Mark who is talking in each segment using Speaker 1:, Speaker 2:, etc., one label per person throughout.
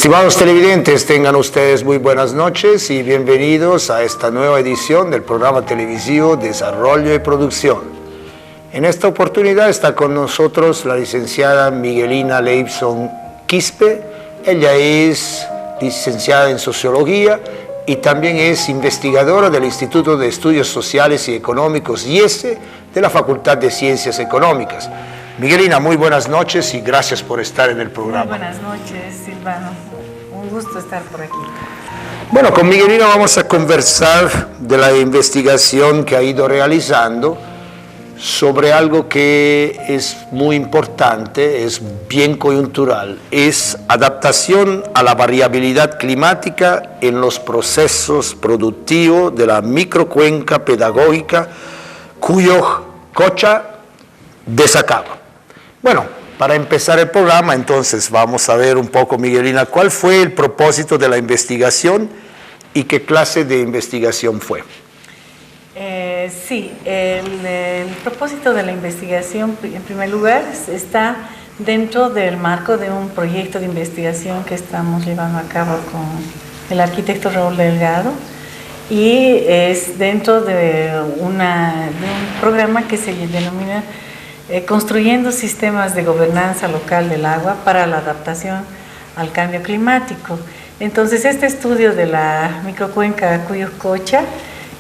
Speaker 1: Estimados televidentes, tengan ustedes muy buenas noches y bienvenidos a esta nueva edición del programa televisivo Desarrollo y Producción. En esta oportunidad está con nosotros la licenciada Miguelina Leibson Quispe. Ella es licenciada en Sociología y también es investigadora del Instituto de Estudios Sociales y Económicos IESE de la Facultad de Ciencias Económicas. Miguelina, muy buenas noches y gracias por estar en el programa.
Speaker 2: Muy buenas noches, Silvano. Un gusto estar por aquí.
Speaker 1: Bueno, con Miguelina vamos a conversar de la investigación que ha ido realizando sobre algo que es muy importante, es bien coyuntural, es adaptación a la variabilidad climática en los procesos productivos de la microcuenca pedagógica Cuyo-Cocha de Sacaba. Bueno, para empezar el programa, entonces vamos a ver un poco, Miguelina, ¿cuál fue el propósito de la investigación y qué clase de investigación fue?
Speaker 2: Sí, el propósito de la investigación, en primer lugar, está dentro del marco de un proyecto de investigación que estamos llevando a cabo con el arquitecto Raúl Delgado, y es dentro de un programa que se denomina Construyendo sistemas de gobernanza local del agua para la adaptación al cambio climático. Entonces, este estudio de la microcuenca Cuyo-Cocha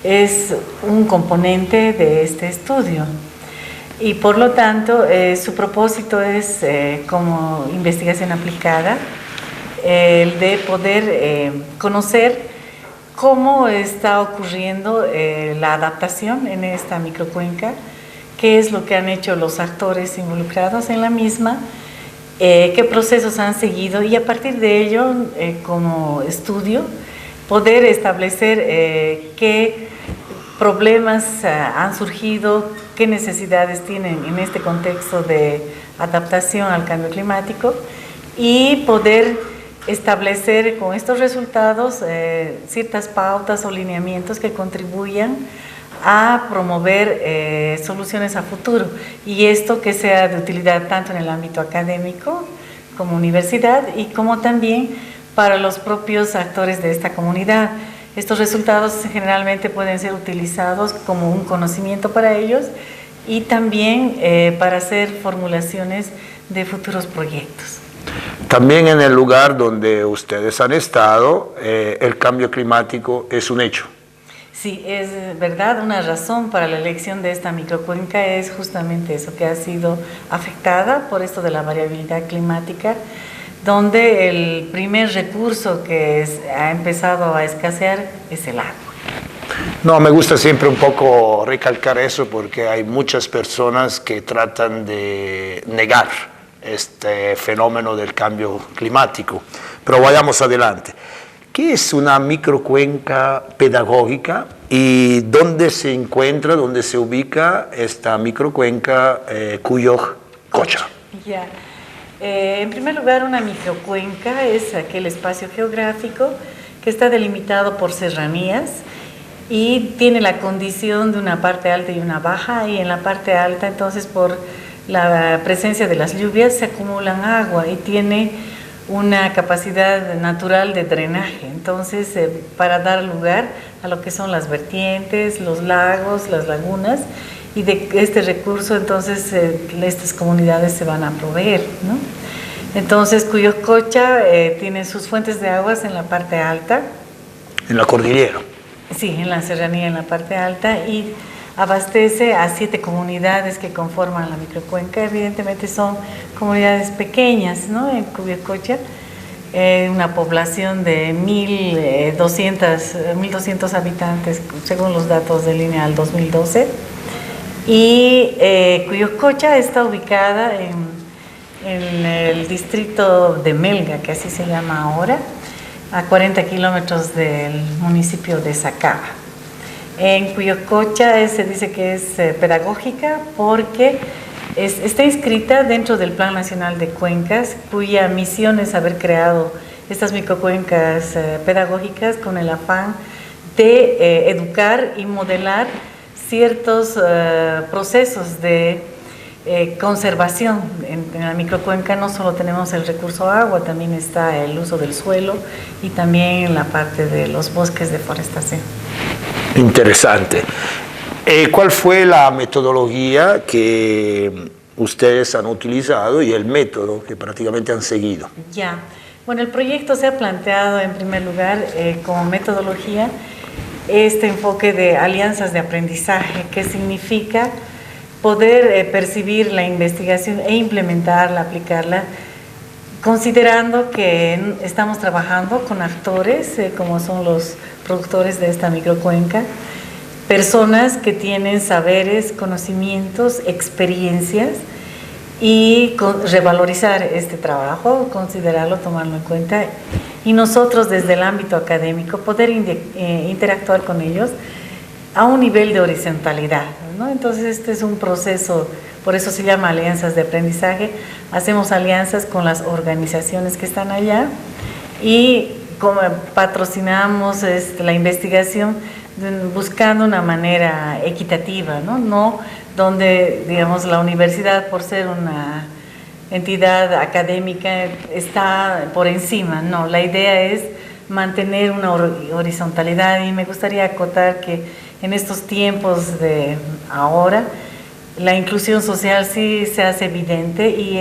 Speaker 2: es un componente de este estudio y por lo tanto su propósito es como investigación aplicada el de poder conocer cómo está ocurriendo la adaptación en esta microcuenca, qué es lo que han hecho los actores involucrados en la misma, qué procesos han seguido, y a partir de ello, como estudio, poder establecer qué problemas han surgido, qué necesidades tienen en este contexto de adaptación al cambio climático, y poder establecer con estos resultados ciertas pautas o lineamientos que contribuyan a promover soluciones a futuro, y esto que sea de utilidad tanto en el ámbito académico como universidad y como también para los propios actores de esta comunidad. Estos resultados generalmente pueden ser utilizados como un conocimiento para ellos y también para hacer formulaciones de futuros proyectos.
Speaker 1: También en el lugar donde ustedes han estado, el cambio climático es un hecho.
Speaker 2: Sí, es verdad, una razón para la elección de esta microcuenca es justamente eso, que ha sido afectada por esto de la variabilidad climática, donde el primer recurso que ha empezado a escasear es el agua.
Speaker 1: No, me gusta siempre un poco recalcar eso porque hay muchas personas que tratan de negar este fenómeno del cambio climático, pero vayamos adelante. ¿Qué es una microcuenca pedagógica y dónde se encuentra, dónde se ubica esta microcuenca Cuyo-Cocha?
Speaker 2: Ya. En primer lugar, una microcuenca es aquel espacio geográfico que está delimitado por serranías y tiene la condición de una parte alta y una baja, y en la parte alta, entonces, por la presencia de las lluvias se acumulan agua y tiene una capacidad natural de drenaje. Entonces, para dar lugar a lo que son las vertientes, los lagos, las lagunas, y de este recurso, entonces, estas comunidades se van a proveer, ¿no? Entonces, Cuyo-Cocha tiene sus fuentes de aguas en la parte alta.
Speaker 1: ¿En la cordillera?
Speaker 2: Sí, en la serranía, en la parte alta, y abastece a 7 comunidades que conforman la microcuenca. Evidentemente son comunidades pequeñas, ¿no? En Cuyo-Cocha, una población de 1.200 habitantes, según los datos del INE al 2012. Y Cuyo-Cocha está ubicada en el distrito de Melga, que así se llama ahora, a 40 kilómetros del municipio de Sacaba. En Cuyo-Cocha se dice que es pedagógica porque está inscrita dentro del Plan Nacional de Cuencas, cuya misión es haber creado estas microcuencas pedagógicas con el afán de educar y modelar ciertos procesos de conservación. En la microcuenca no solo tenemos el recurso agua, también está el uso del suelo y también la parte de los bosques de forestación.
Speaker 1: Interesante. ¿Cuál fue la metodología que ustedes han utilizado y el método que prácticamente han seguido?
Speaker 2: Ya, bueno, el proyecto se ha planteado en primer lugar como metodología este enfoque de alianzas de aprendizaje, que significa poder percibir la investigación e implementarla, aplicarla, considerando que estamos trabajando con actores como son los productores de esta microcuenca, personas que tienen saberes, conocimientos, experiencias, y revalorizar este trabajo, considerarlo, tomarlo en cuenta, y nosotros desde el ámbito académico poder interactuar con ellos a un nivel de horizontalidad, ¿no? Entonces este es un proceso, por eso se llama alianzas de aprendizaje. Hacemos alianzas con las organizaciones que están allá y como patrocinamos la investigación buscando una manera equitativa, ¿no? No donde, digamos, la universidad, por ser una entidad académica, está por encima. No, la idea es mantener una horizontalidad, y me gustaría acotar que en estos tiempos de ahora, la inclusión social sí se hace evidente, y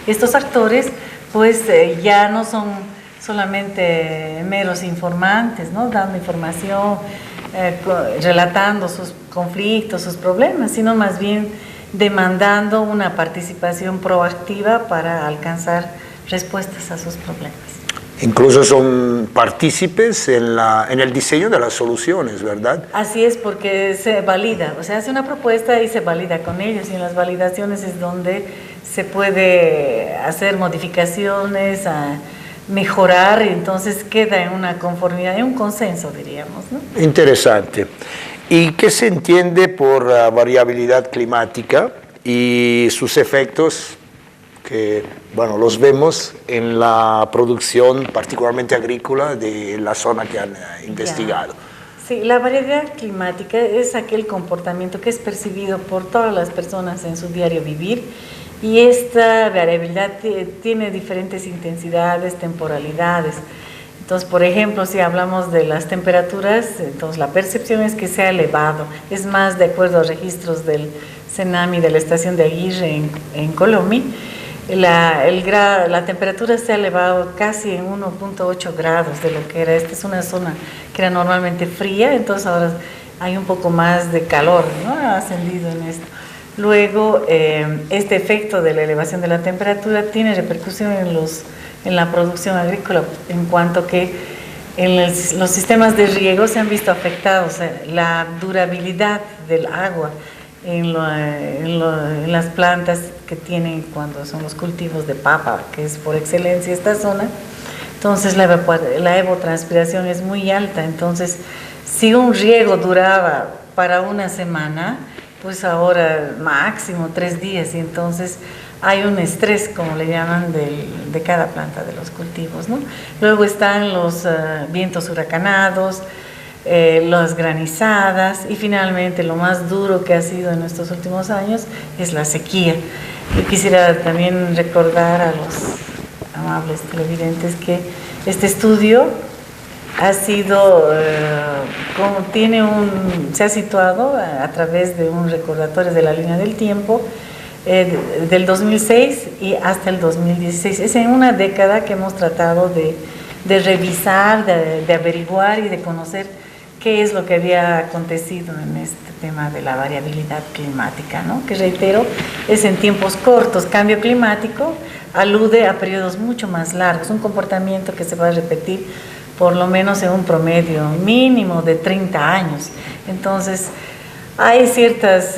Speaker 2: estos actores pues ya no son solamente meros informantes, ¿no? Dando información, relatando sus conflictos, sus problemas, sino más bien demandando una participación proactiva para alcanzar respuestas a sus problemas.
Speaker 1: Incluso son partícipes en el diseño de las soluciones, ¿verdad?
Speaker 2: Así es, porque se valida, o sea, hace una propuesta y se valida con ellos, y en las validaciones es donde se puede hacer modificaciones, mejorar, y entonces queda en una conformidad, en un consenso, diríamos, ¿no?
Speaker 1: Interesante. ¿Y qué se entiende por variabilidad climática y sus efectos que, bueno, los vemos en la producción particularmente agrícola de la zona que han investigado?
Speaker 2: Sí, la variabilidad climática es aquel comportamiento que es percibido por todas las personas en su diario vivir, y esta variabilidad tiene diferentes intensidades, temporalidades. Entonces, por ejemplo, si hablamos de las temperaturas, entonces la percepción es que se ha elevado. Es más, de acuerdo a registros del CENAMI, de la estación de Aguirre en Colombia, la temperatura se ha elevado casi en 1.8 grados de lo que era. Esta es una zona que era normalmente fría, entonces ahora hay un poco más de calor, ¿no? Ha ascendido en esto. Luego, este efecto de la elevación de la temperatura tiene repercusión en la producción agrícola, en cuanto que los sistemas de riego se han visto afectados. La durabilidad del agua en las plantas que tienen cuando son los cultivos de papa, que es por excelencia esta zona, entonces la evapotranspiración es muy alta. Entonces, si un riego duraba para una semana, pues ahora máximo 3 días, y entonces hay un estrés, como le llaman, de cada planta de los cultivos, ¿no? Luego están los vientos huracanados, las granizadas, y finalmente lo más duro que ha sido en estos últimos años es la sequía. Yo quisiera también recordar a los amables televidentes que este estudio ha sido, se ha situado a través de un recordatorio de la línea del tiempo del 2006 y hasta el 2016. Es en una década que hemos tratado de revisar, de averiguar y de conocer qué es lo que había acontecido en este tema de la variabilidad climática, ¿no? Que, reitero, es en tiempos cortos. Cambio climático alude a periodos mucho más largos, un comportamiento que se va a repetir por lo menos en un promedio mínimo de 30 años. Entonces, hay ciertas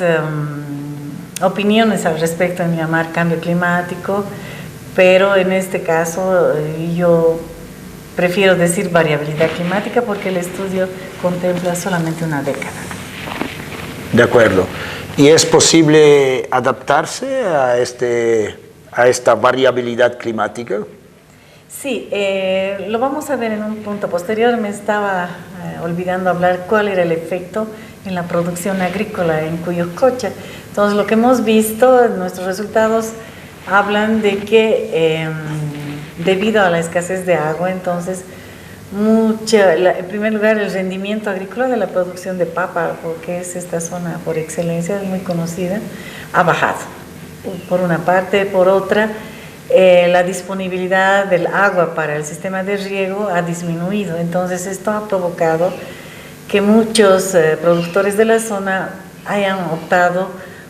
Speaker 2: opiniones al respecto en llamar cambio climático, pero en este caso yo prefiero decir variabilidad climática, porque el estudio contempla solamente una década.
Speaker 1: De acuerdo. ¿Y es posible adaptarse a esta variabilidad climática?
Speaker 2: Sí, lo vamos a ver en un punto posterior. Me estaba olvidando hablar cuál era el efecto en la producción agrícola en Cuyoscocha. Entonces, lo que hemos visto, nuestros resultados hablan de que debido a la escasez de agua, entonces, en primer lugar, el rendimiento agrícola de la producción de papa, porque es esta zona por excelencia, es muy conocida, ha bajado, por una parte. Por otra, la disponibilidad del agua para el sistema de riego ha disminuido. Entonces, esto ha provocado que muchos productores de la zona hayan optado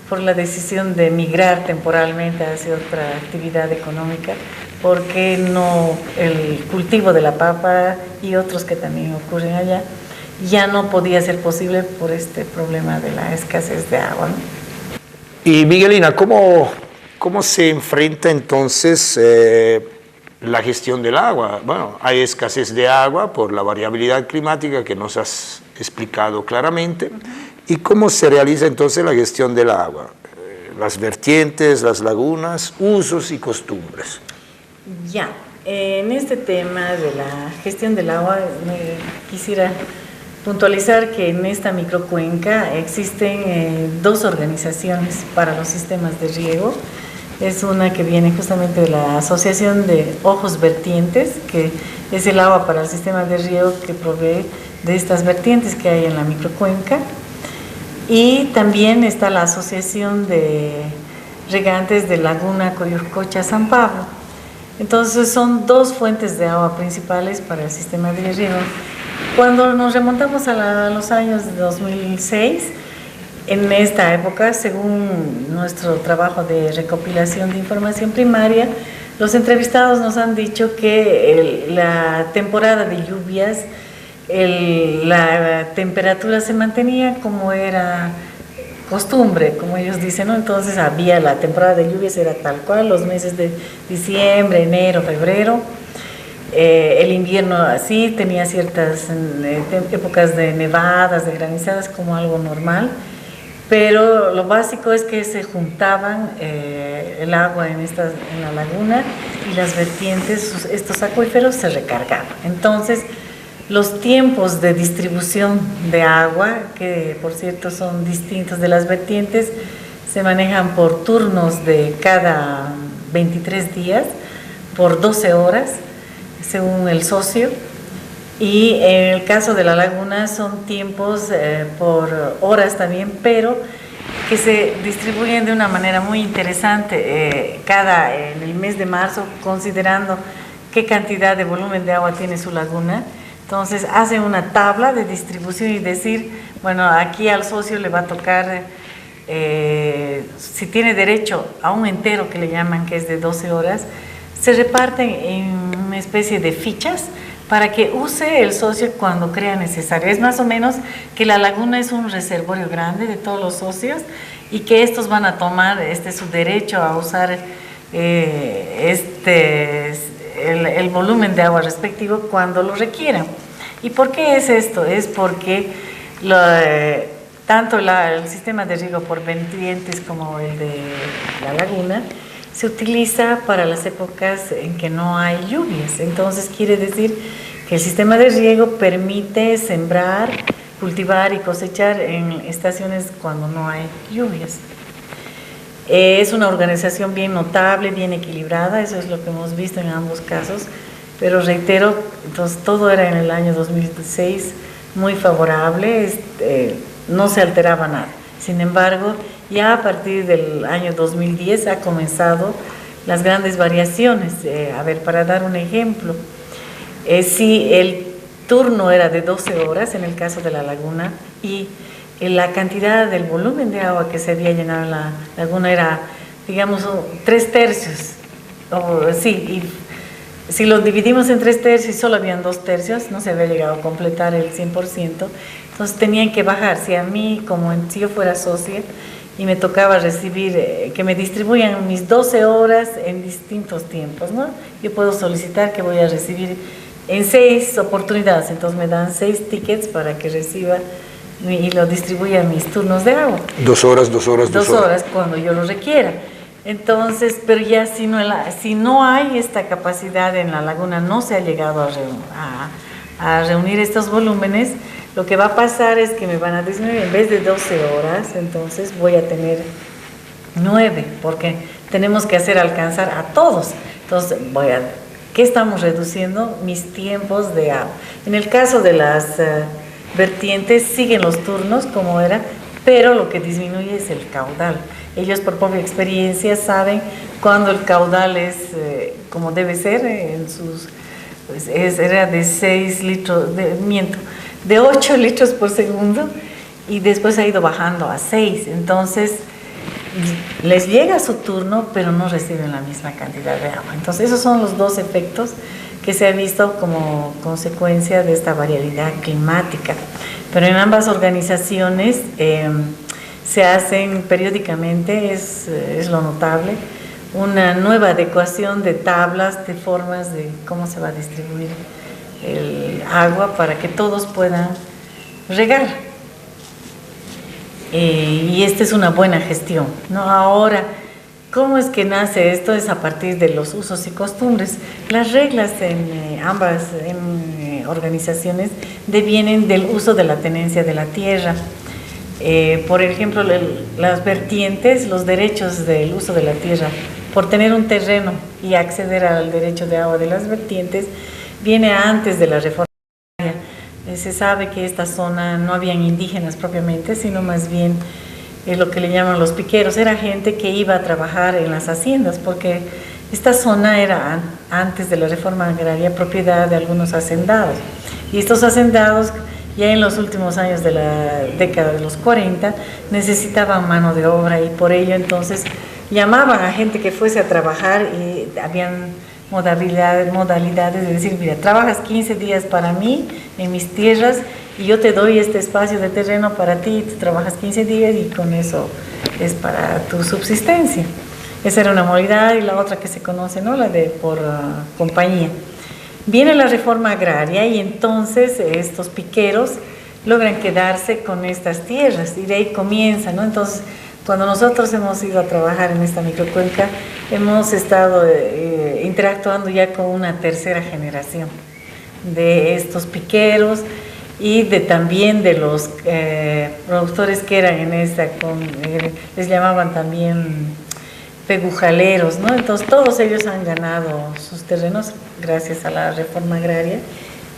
Speaker 2: por la decisión de migrar temporalmente hacia otra actividad económica, porque el cultivo de la papa y otros que también ocurren allá ya no podía ser posible por este problema de la escasez de agua, ¿no?
Speaker 1: Y Miguelina, ¿cómo se enfrenta entonces la gestión del agua? Bueno, hay escasez de agua por la variabilidad climática que nos has explicado claramente. ¿Y cómo se realiza entonces la gestión del agua? Las vertientes, las lagunas, usos y costumbres.
Speaker 2: Ya, en este tema de la gestión del agua, quisiera puntualizar que en esta microcuenca existen dos organizaciones para los sistemas de riego. Es una que viene justamente de la Asociación de Ojos Vertientes, que es el agua para el sistema de riego que provee de estas vertientes que hay en la microcuenca. Y también está la Asociación de Regantes de Laguna Cuyoscocha-San Pablo. Entonces son dos fuentes de agua principales para el sistema de riego. Cuando nos remontamos a los años de 2006, en esta época, según nuestro trabajo de recopilación de información primaria, los entrevistados nos han dicho que la temporada de lluvias, la temperatura se mantenía como era costumbre, como ellos dicen, ¿no? Entonces había la temporada de lluvias, era tal cual, los meses de diciembre, enero, febrero. El invierno así, tenía ciertas épocas de nevadas, de granizadas, como algo normal, pero lo básico es que se juntaban el agua en la laguna y las vertientes, estos acuíferos se recargaban. Entonces, los tiempos de distribución de agua, que por cierto son distintos de las vertientes, se manejan por turnos de cada 23 días, por 12 horas, según el socio. Y en el caso de la laguna son tiempos por horas también, pero que se distribuyen de una manera muy interesante en el mes de marzo, considerando qué cantidad de volumen de agua tiene su laguna. Entonces hacen una tabla de distribución y decir, bueno, aquí al socio le va a tocar, si tiene derecho a un entero que le llaman, que es de 12 horas, se reparten en una especie de fichas para que use el socio cuando crea necesario. Es más o menos que la laguna es un reservorio grande de todos los socios y que estos van a tomar su derecho a usar el volumen de agua respectivo cuando lo requieran. ¿Y por qué es esto? Es porque tanto el sistema de riego por vertientes como el de la laguna se utiliza para las épocas en que no hay lluvias. Entonces quiere decir que el sistema de riego permite sembrar, cultivar y cosechar en estaciones cuando no hay lluvias. Es una organización bien notable, bien equilibrada, eso es lo que hemos visto en ambos casos, pero reitero, entonces todo era en el año 2006 muy favorable, no se alteraba nada. Sin embargo, ya a partir del año 2010 ha comenzado las grandes variaciones. Para dar un ejemplo, si el turno era de 12 horas en el caso de la laguna y la cantidad del volumen de agua que se había llenado en la laguna era, digamos, 3/3, y si lo dividimos en 3/3 y solo habían 2/3, no se había llegado a completar el 100%, entonces tenían que bajar. Si a mí, si yo fuera socia y me tocaba recibir, que me distribuyan mis 12 horas en distintos tiempos, ¿no? Yo puedo solicitar que voy a recibir en 6 oportunidades, entonces me dan 6 tickets para que reciba y lo distribuya en mis turnos de agua.
Speaker 1: 2 horas, 2 horas,
Speaker 2: 2 horas cuando yo lo requiera. Entonces, pero ya si no hay esta capacidad en la laguna, no se ha llegado a reunir estos volúmenes, Lo que va a pasar es que me van a disminuir, en vez de 12 horas, entonces voy a tener 9, porque tenemos que hacer alcanzar a todos. Entonces, ¿qué estamos reduciendo? Mis tiempos de agua. En el caso de las vertientes, siguen los turnos como era, pero lo que disminuye es el caudal. Ellos por propia experiencia saben cuando el caudal es como debe ser, en sus, pues era de 6 litros, de 8 litros por segundo, y después ha ido bajando a 6. Entonces, les llega su turno, pero no reciben la misma cantidad de agua. Entonces, esos son los dos efectos que se ha visto como consecuencia de esta variabilidad climática. Pero en ambas organizaciones se hacen periódicamente, es lo notable, una nueva adecuación de tablas, de formas de cómo se va a distribuir el agua para que todos puedan regar. Y esta es una buena gestión, ¿no? Ahora, ¿cómo es que nace esto? Es a partir de los usos y costumbres. Las reglas en ambas organizaciones devienen del uso de la tenencia de la tierra. Por ejemplo, las vertientes, los derechos del uso de la tierra, por tener un terreno y acceder al derecho de agua de las vertientes, viene antes de la reforma agraria. Se sabe que esta zona no habían indígenas propiamente, sino más bien lo que le llaman los piqueros. Era gente que iba a trabajar en las haciendas, porque esta zona era, antes de la reforma agraria, propiedad de algunos hacendados. Y estos hacendados, ya en los últimos años de la década de los 40, necesitaban mano de obra, y por ello entonces llamaban a gente que fuese a trabajar, y habían modalidades de decir, mira, trabajas 15 días para mí en mis tierras y yo te doy este espacio de terreno para ti, y tú trabajas 15 días y con eso es para tu subsistencia. Esa era una modalidad, y la otra que se conoce, ¿no?, la de por compañía. Viene la reforma agraria y entonces estos piqueros logran quedarse con estas tierras, y de ahí comienza, ¿no? Entonces, cuando nosotros hemos ido a trabajar en esta microcuenca, hemos estado interactuando ya con una tercera generación de estos piqueros y también de los productores que eran en esta, les llamaban también pegujaleros, ¿no? Entonces todos ellos han ganado sus terrenos gracias a la reforma agraria,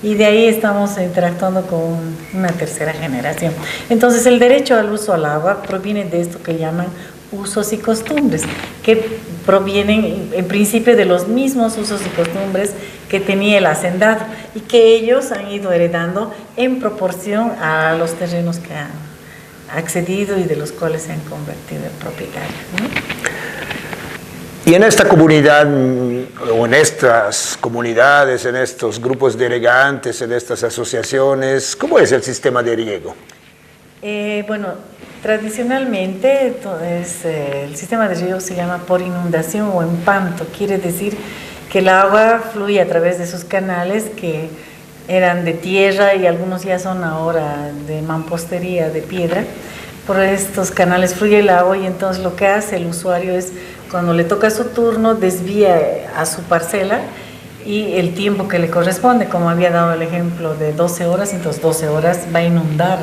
Speaker 2: y de ahí estamos interactuando con una tercera generación. Entonces el derecho al uso al agua proviene de esto que llaman usos y costumbres, que provienen en principio de los mismos usos y costumbres que tenía el hacendado, y que ellos han ido heredando en proporción a los terrenos que han accedido y de los cuales se han convertido en propietarios, ¿no?
Speaker 1: Y en esta comunidad, o en estas comunidades, en estos grupos de regantes, en estas asociaciones, ¿cómo es el sistema de riego?
Speaker 2: Bueno, tradicionalmente el sistema de riego se llama por inundación o empanto. Quiere decir que el agua fluye a través de sus canales, que eran de tierra y algunos ya son ahora de mampostería, de piedra. Por estos canales fluye el agua, y entonces lo que hace el usuario es, cuando le toca su turno, desvía a su parcela y el tiempo que le corresponde, como había dado el ejemplo de 12 horas, entonces 12 horas va a inundar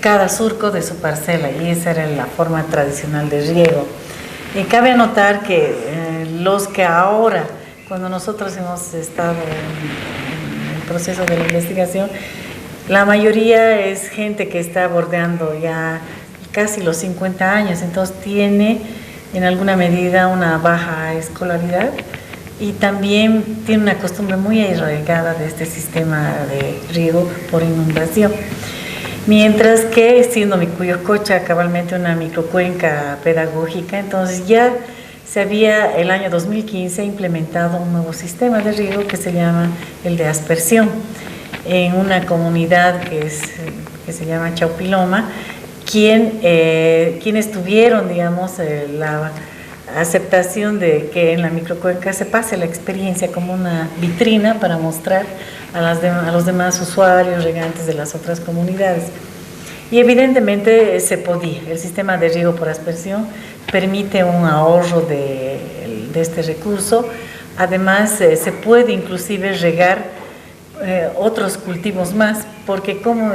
Speaker 2: cada surco de su parcela, y esa era la forma tradicional de riego. Y cabe anotar que los que ahora, cuando nosotros hemos estado en el proceso de la investigación, la mayoría es gente que está bordeando ya casi los 50 años, entonces tiene en alguna medida una baja escolaridad, y también tiene una costumbre muy arraigada de este sistema de riego por inundación. Mientras que, siendo Micuyococha cabalmente una microcuenca pedagógica, entonces ya se había el año 2015 implementado un nuevo sistema de riego que se llama el de aspersión, en una comunidad que se llama Chaupiloma, quienes tuvieron, digamos, la aceptación de que en la microcuenca se pase la experiencia como una vitrina para mostrar a los demás usuarios, regantes de las otras comunidades. Y evidentemente se podía. El sistema de riego por aspersión permite un ahorro de este recurso. Además, se puede inclusive regar otros cultivos más, porque cómo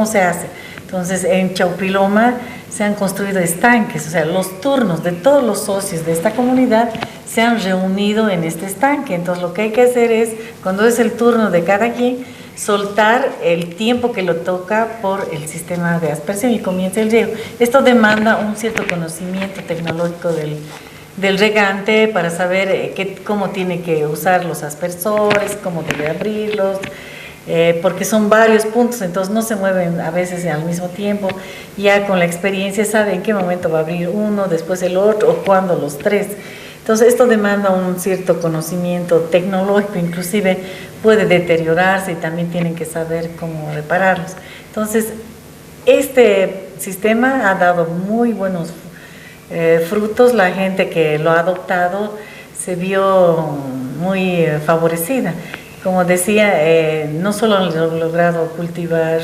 Speaker 2: se hace. Entonces, en Chaupiloma se han construido estanques, o sea, los turnos de todos los socios de esta comunidad se han reunido en este estanque. Entonces, lo que hay que hacer es, cuando es el turno de cada quien, soltar el tiempo que lo toca por el sistema de aspersión y comienza el riego. Esto demanda un cierto conocimiento tecnológico del regante para saber cómo tiene que usar los aspersores, cómo debe abrirlos, porque son varios puntos, entonces no se mueven a veces al mismo tiempo. Ya con la experiencia sabe en qué momento va a abrir uno, después el otro, o cuándo los tres. Entonces esto demanda un cierto conocimiento tecnológico, inclusive puede deteriorarse y también tienen que saber cómo repararlos. Entonces este sistema ha dado muy buenos frutos. La gente que lo ha adoptado se vio muy favorecida. Como decía, no solo han logrado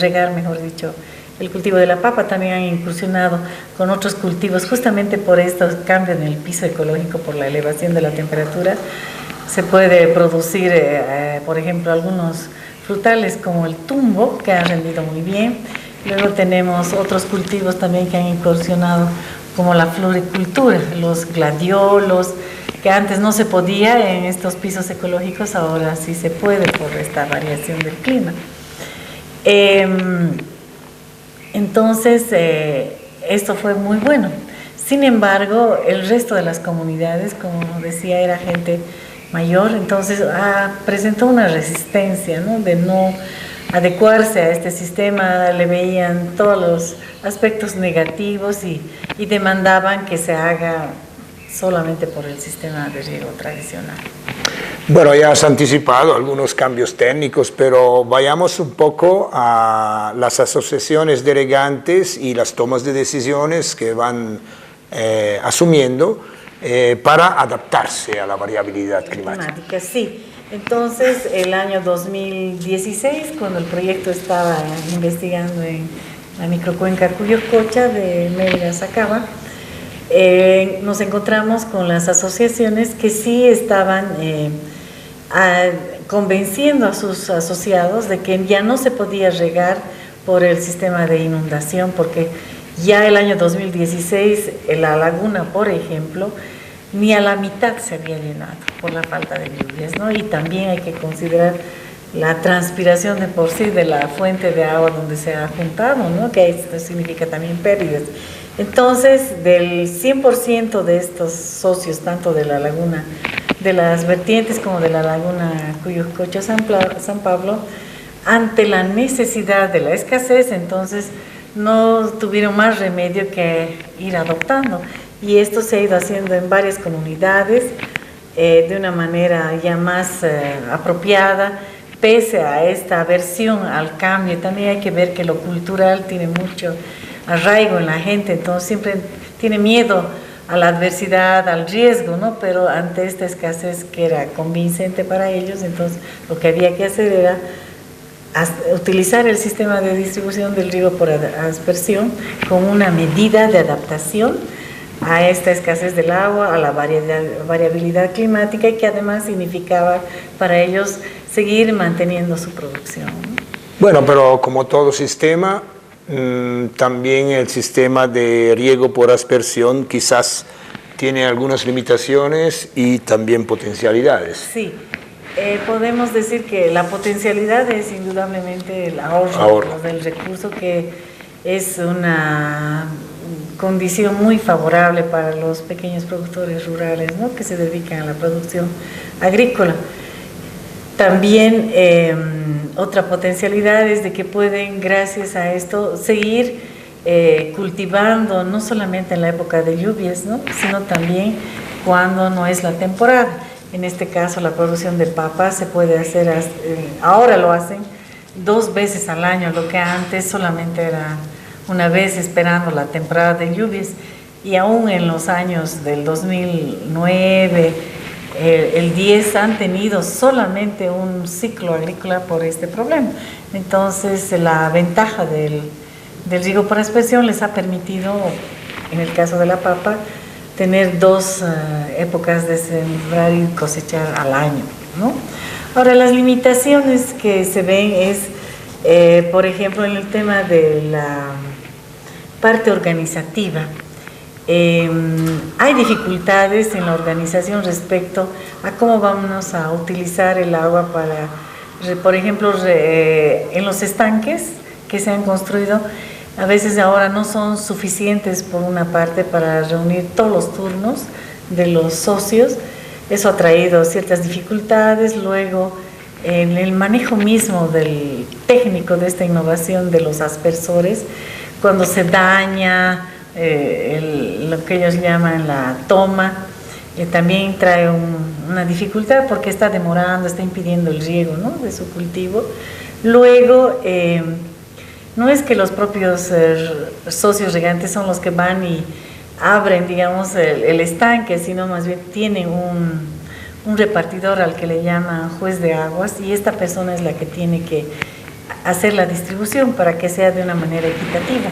Speaker 2: regar, mejor dicho, el cultivo de la papa, también han incursionado con otros cultivos, justamente por estos cambios en el piso ecológico, por la elevación de la temperatura. Se puede producir, por ejemplo, algunos frutales como el tumbo, que ha rendido muy bien. Luego tenemos otros cultivos también que han incursionado, como la floricultura, los gladiolos, que antes no se podía en estos pisos ecológicos, ahora sí se puede por esta variación del clima. Entonces, esto fue muy bueno. Sin embargo, el resto de las comunidades, como decía, era gente mayor, entonces presentó una resistencia, ¿no?, de no adecuarse a este sistema. Le veían todos los aspectos negativos y demandaban que se haga solamente por el sistema de riego tradicional.
Speaker 1: Bueno, ya has anticipado algunos cambios técnicos, pero vayamos un poco a las asociaciones de regantes y las tomas de decisiones que van asumiendo para adaptarse a la variabilidad climática.
Speaker 2: Sí. Entonces, el año 2016, cuando el proyecto estaba investigando en la microcuenca Cuyoscocha de Mérida-Sacaba, nos encontramos con las asociaciones que sí estaban convenciendo a sus asociados de que ya no se podía regar por el sistema de inundación, porque ya el año 2016 la laguna, por ejemplo, ni a la mitad se había llenado por la falta de lluvias, ¿no? Y también hay que considerar la transpiración de por sí de la fuente de agua donde se ha juntado, ¿no?, que esto significa también pérdidas. Entonces, del 100% de estos socios, tanto de la laguna, de las vertientes como de la laguna Cuyoscocha-San Pablo, ante la necesidad de la escasez, entonces no tuvieron más remedio que ir adoptando. Y esto se ha ido haciendo en varias comunidades de una manera ya más apropiada, pese a esta aversión al cambio. También hay que ver que lo cultural tiene mucho arraigo en la gente, entonces siempre tiene miedo a la adversidad, al riesgo, ¿no? Pero ante esta escasez que era convincente para ellos, entonces lo que había que hacer era utilizar el sistema de distribución del riego por aspersión como una medida de adaptación a esta escasez del agua, a la variabilidad climática, y que además significaba para ellos seguir manteniendo su producción, ¿no?
Speaker 1: Bueno, pero como todo sistema, también el sistema de riego por aspersión quizás tiene algunas limitaciones y también potencialidades.
Speaker 2: Sí, podemos decir que la potencialidad es indudablemente el ahorro del recurso, que es una condición muy favorable para los pequeños productores rurales, ¿no?, que se dedican a la producción agrícola. También otra potencialidad es de que pueden, gracias a esto, seguir cultivando no solamente en la época de lluvias, ¿no?, sino también cuando no es la temporada. En este caso, la producción de papas se puede hacer, ahora lo hacen 2 veces al año, lo que antes solamente era una vez esperando la temporada de lluvias. Y aún en los años del 2009, el 10 han tenido solamente un ciclo agrícola por este problema. Entonces, la ventaja del riego por aspersión les ha permitido, en el caso de la papa, tener 2 épocas de sembrar y cosechar al año, ¿no? Ahora, las limitaciones que se ven es, por ejemplo, en el tema de la parte organizativa. Hay dificultades en la organización respecto a cómo vamos a utilizar el agua para, por ejemplo, en los estanques que se han construido, a veces ahora no son suficientes por una parte para reunir todos los turnos de los socios. Eso ha traído ciertas dificultades. Luego, en el manejo mismo del técnico de esta innovación de los aspersores, cuando se daña lo que ellos llaman la toma, también trae una dificultad porque está demorando, está impidiendo el riego, ¿no?, de su cultivo. Luego, no es que los propios socios regantes son los que van y abren, digamos, el estanque, sino más bien tienen un repartidor al que le llaman juez de aguas, y esta persona es la que tiene que hacer la distribución para que sea de una manera equitativa.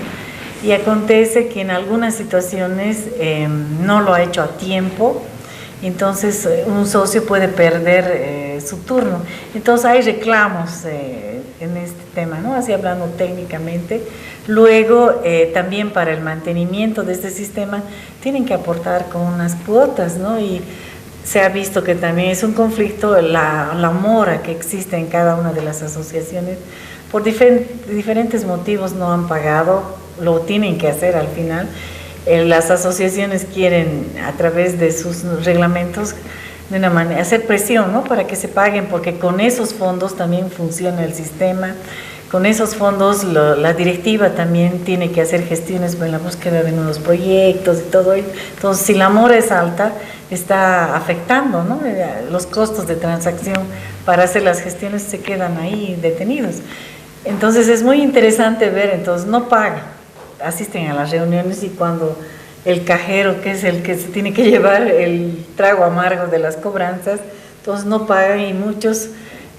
Speaker 2: Y acontece que en algunas situaciones no lo ha hecho a tiempo, entonces un socio puede perder su turno. Entonces hay reclamos en este tema, ¿no?, así hablando técnicamente. Luego, también para el mantenimiento de este sistema tienen que aportar con unas cuotas, ¿no? Y se ha visto que también es un conflicto la mora que existe en cada una de las asociaciones. Por diferentes motivos no han pagado, lo tienen que hacer al final. Las asociaciones quieren, a través de sus reglamentos, de una manera, hacer presión, ¿no?, para que se paguen, porque con esos fondos también funciona el sistema. Con esos fondos la directiva también tiene que hacer gestiones en la búsqueda de nuevos proyectos y todo ello. Entonces, si la mora es alta, está afectando, ¿no?, los costos de transacción para hacer las gestiones, se quedan ahí detenidos. Entonces es muy interesante ver, entonces no pagan, asisten a las reuniones, y cuando el cajero, que es el que se tiene que llevar el trago amargo de las cobranzas, entonces no pagan, y muchos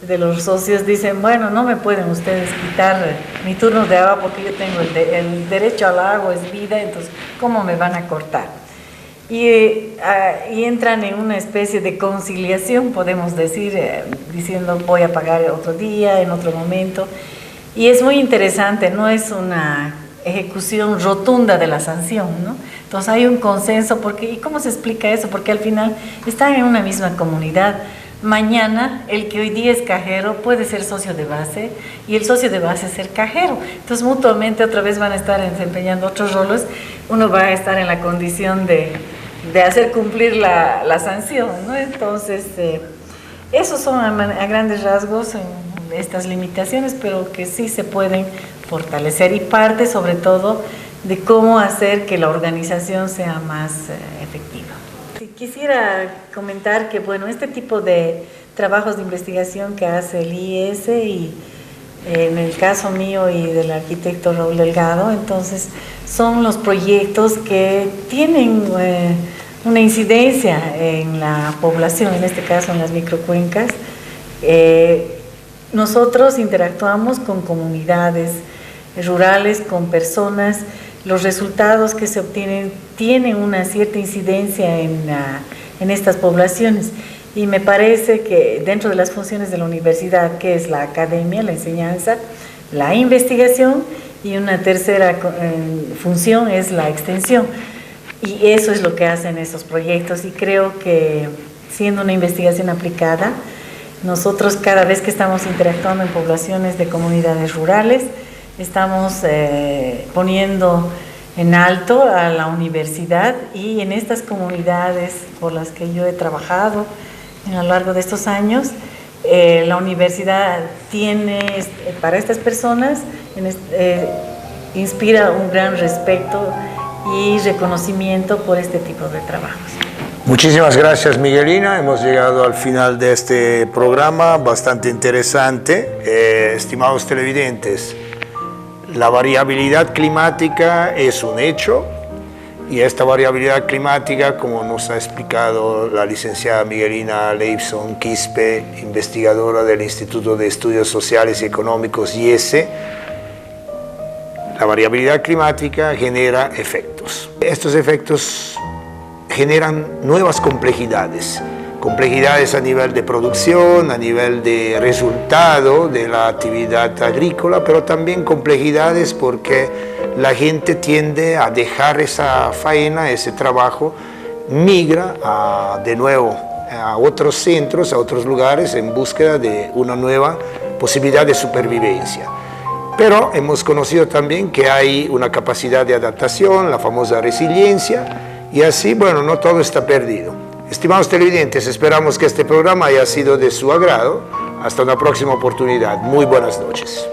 Speaker 2: de los socios dicen, bueno, no me pueden ustedes quitar mi turno de agua porque yo tengo el derecho al agua, es vida, entonces ¿cómo me van a cortar? Y entran en una especie de conciliación, podemos decir, diciendo voy a pagar otro día, en otro momento. Y es muy interesante, no es una ejecución rotunda de la sanción, ¿no? Entonces hay un consenso, ¿y cómo se explica eso? Porque al final están en una misma comunidad. Mañana, el que hoy día es cajero puede ser socio de base, y el socio de base ser cajero. Entonces, mutuamente otra vez van a estar desempeñando otros roles. Uno va a estar en la condición de hacer cumplir la sanción, ¿no? Entonces, esos son a grandes rasgos estas limitaciones, pero que sí se pueden fortalecer, y parte sobre todo de cómo hacer que la organización sea más efectiva. Quisiera comentar que, bueno, este tipo de trabajos de investigación que hace el IES, y en el caso mío y del arquitecto Raúl Delgado, entonces son los proyectos que tienen una incidencia en la población, en este caso en las microcuencas. Nosotros interactuamos con comunidades rurales, con personas. Los resultados que se obtienen tienen una cierta incidencia en estas poblaciones, y me parece que dentro de las funciones de la universidad, que es la academia, la enseñanza, la investigación, y una tercera función es la extensión, y eso es lo que hacen estos proyectos. Y creo que, siendo una investigación aplicada, nosotros cada vez que estamos interactuando en poblaciones de comunidades rurales, estamos poniendo en alto a la universidad, y en estas comunidades por las que yo he trabajado a lo largo de estos años, la universidad tiene para estas personas, inspira un gran respeto y reconocimiento por este tipo de trabajos.
Speaker 1: Muchísimas gracias, Miguelina. Hemos llegado al final de este programa bastante interesante. Estimados televidentes, la variabilidad climática es un hecho, y esta variabilidad climática, como nos ha explicado la licenciada Miguelina Leibson Quispe, investigadora del Instituto de Estudios Sociales y Económicos IESE, la variabilidad climática genera efectos. Estos efectos generan nuevas complejidades complejidades a nivel de producción, a nivel de resultado de la actividad agrícola, pero también complejidades porque la gente tiende a dejar esa faena, ese trabajo, migra de nuevo a otros centros, a otros lugares en búsqueda de una nueva posibilidad de supervivencia. Pero hemos conocido también que hay una capacidad de adaptación, la famosa resiliencia, y así, bueno, no todo está perdido. Estimados televidentes, esperamos que este programa haya sido de su agrado. Hasta una próxima oportunidad. Muy buenas noches.